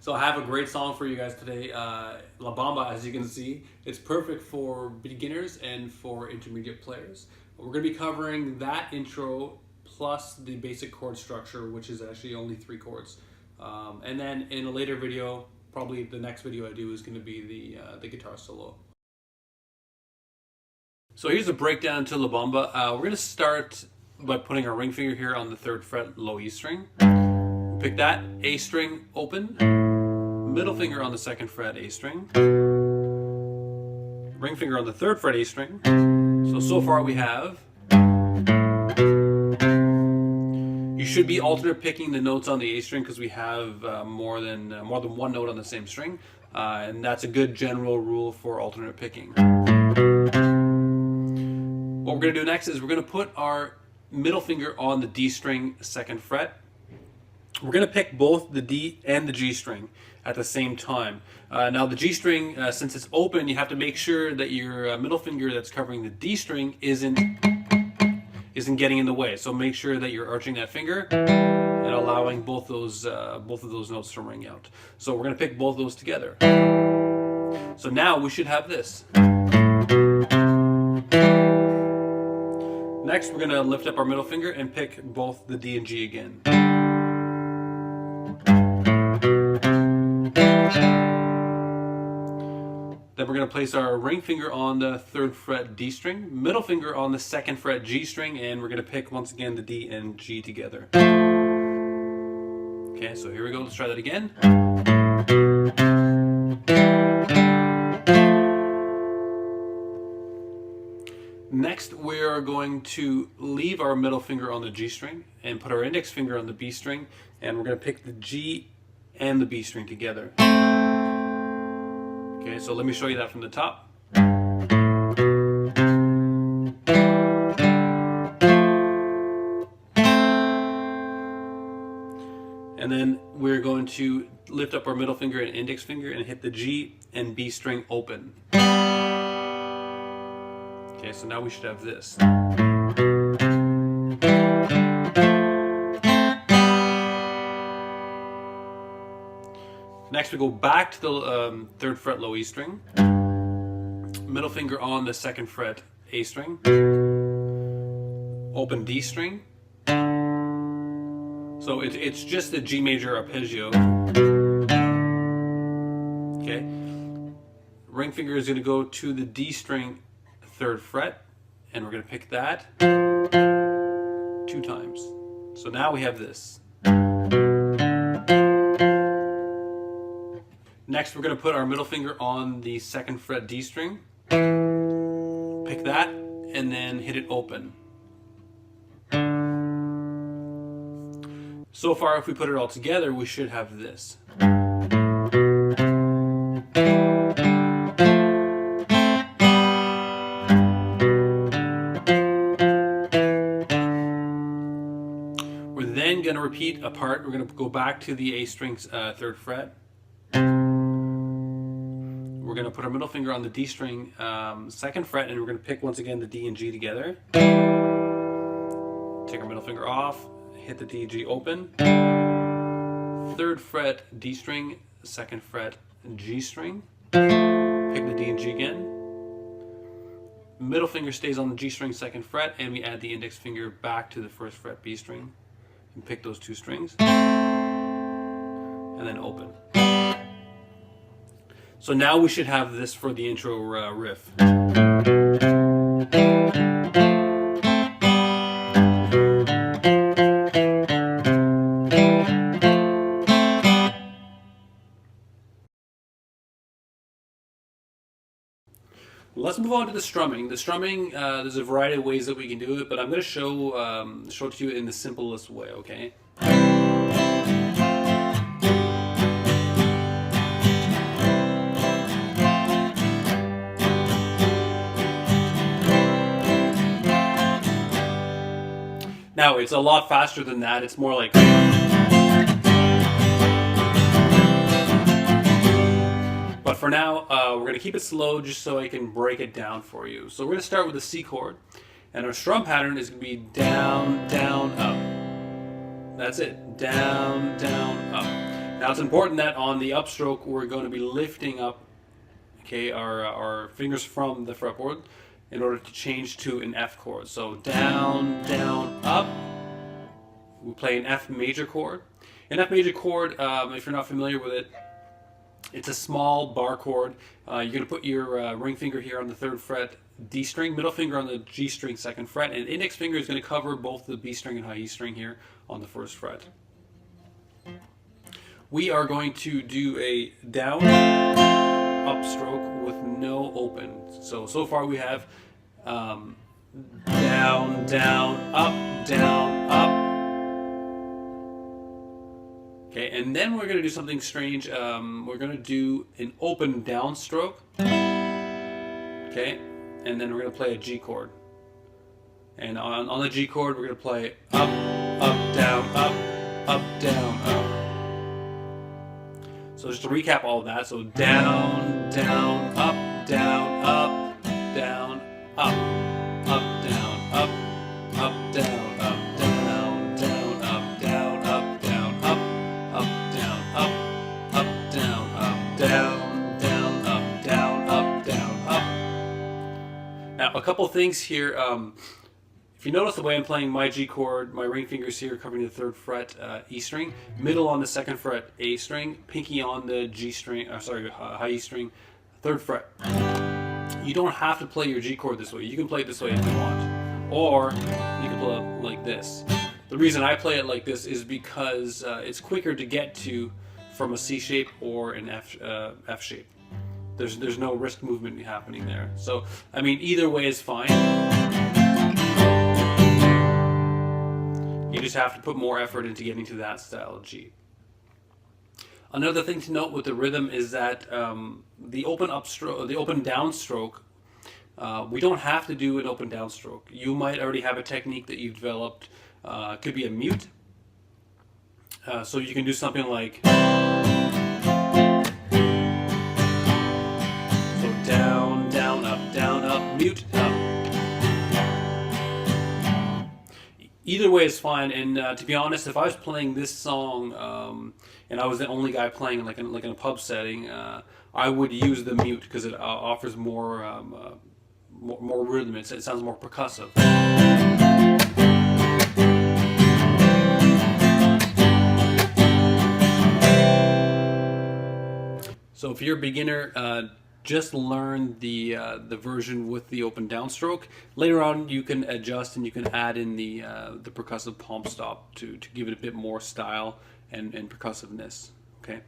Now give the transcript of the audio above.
So I have a great song for you guys today. Labamba, as you can see, it's perfect for beginners and for intermediate players. We're going to be covering that intro plus the basic chord structure, which is actually only 3 chords. And then in a later video, probably the next video I do is going to be the guitar solo. So here's a breakdown to Labamba. We're going to start by putting our ring finger here on the 3rd fret low E string. Pick that, A string open, middle finger on the 2nd fret A string, ring finger on the 3rd fret A string. So far we have. You should be alternate picking the notes on the A string because we have more than one note on the same string, and that's a good general rule for alternate picking. What we're going to do next is we're going to put our middle finger on the D string 2nd fret. We're going to pick both the D and the G string at the same time. Now the G string, since it's open, you have to make sure that your middle finger that's covering the D string isn't getting in the way. So make sure that you're arching that finger and allowing both of those notes to ring out. So we're going to pick both those together. So now we should have this. Next, we're going to lift up our middle finger and pick both the D and G again. Then we're going to place our ring finger on the 3rd fret D string, middle finger on the 2nd fret G string, and we're going to pick once again the D and G together. Okay, so here we go. Let's try that again. Next, we are going to leave our middle finger on the G string and put our index finger on the B string, and we're going to pick the G and the B string together. Okay, so let me show you that from the top. And then we're going to lift up our middle finger and index finger and hit the G and B string open. Okay, so now we should have this. Next we go back to the 3rd fret low E string, middle finger on the 2nd fret A string, open D string. So it's just a G major arpeggio. Okay, ring finger is going to go to the D string 3rd fret, and we're going to pick that 2 times. So now we have this. Next, we're going to put our middle finger on the 2nd fret D string, pick that, and then hit it open. So far, if we put it all together, we should have this. We're then going to repeat a part. We're going to go back to the A string's 3rd fret. We're going to put our middle finger on the D string 2nd fret, and we're going to pick once again the D and G together. Take our middle finger off, hit the D and G open. 3rd fret D string, 2nd fret G string. Pick the D and G again. Middle finger stays on the G string 2nd fret, and we add the index finger back to the 1st fret B string and pick those 2 strings. And then open. So now we should have this for the intro riff. Let's move on to the strumming. The strumming, there's a variety of ways that we can do it, but I'm going to show it to you in the simplest way, okay? Now, it's a lot faster than that. It's more like... But for now, we're going to keep it slow just so I can break it down for you. So we're going to start with the C chord. And our strum pattern is going to be down, down, up. That's it. Down, down, up. Now it's important that on the upstroke we're going to be lifting up, okay, our fingers from the fretboard in order to change to an F chord. So down, down, up. We play an F major chord. An F major chord, if you're not familiar with it, it's a small bar chord. You're going to put your ring finger here on the 3rd fret D string, middle finger on the G string 2nd fret, and index finger is going to cover both the B string and high E string here on the 1st fret. We are going to do a down upstroke with no open. So far we have down, down, up. Okay, and then we're going to do something strange. We're going to do an open downstroke. Okay, and then we're going to play a G chord. And on the G chord, we're going to play up, down, up. So just to recap all of that, so down, down, up, down, up, down, up, down, up, down, up, down, down, up, down, up, down, up, down, up, down, up, down, down, up, down, up, down, up. Now, a couple things here. If you notice the way I'm playing my G chord, my ring fingers here covering the 3rd fret E string, middle on the 2nd fret A string, pinky on the G string, high E string, 3rd fret. You don't have to play your G chord this way. You can play it this way if you want, or you can play it like this. The reason I play it like this is because it's quicker to get to from a C shape or an F shape. There's no wrist movement happening there. So I mean, either way is fine. You just have to put more effort into getting to that style of G. Another thing to note with the rhythm is that the open downstroke, we don't have to do an open downstroke. You might already have a technique that you've developed. It could be a mute. So you can do something like, so down, down, up, mute, up. Either way is fine, and to be honest, if I was playing this song and I was the only guy playing like in a pub setting, I would use the mute because it offers more rhythm. It sounds more percussive. So if you're a beginner, just learn the version with the open downstroke. Later on, you can adjust and you can add in the percussive palm stop to give it a bit more style and percussiveness. Okay.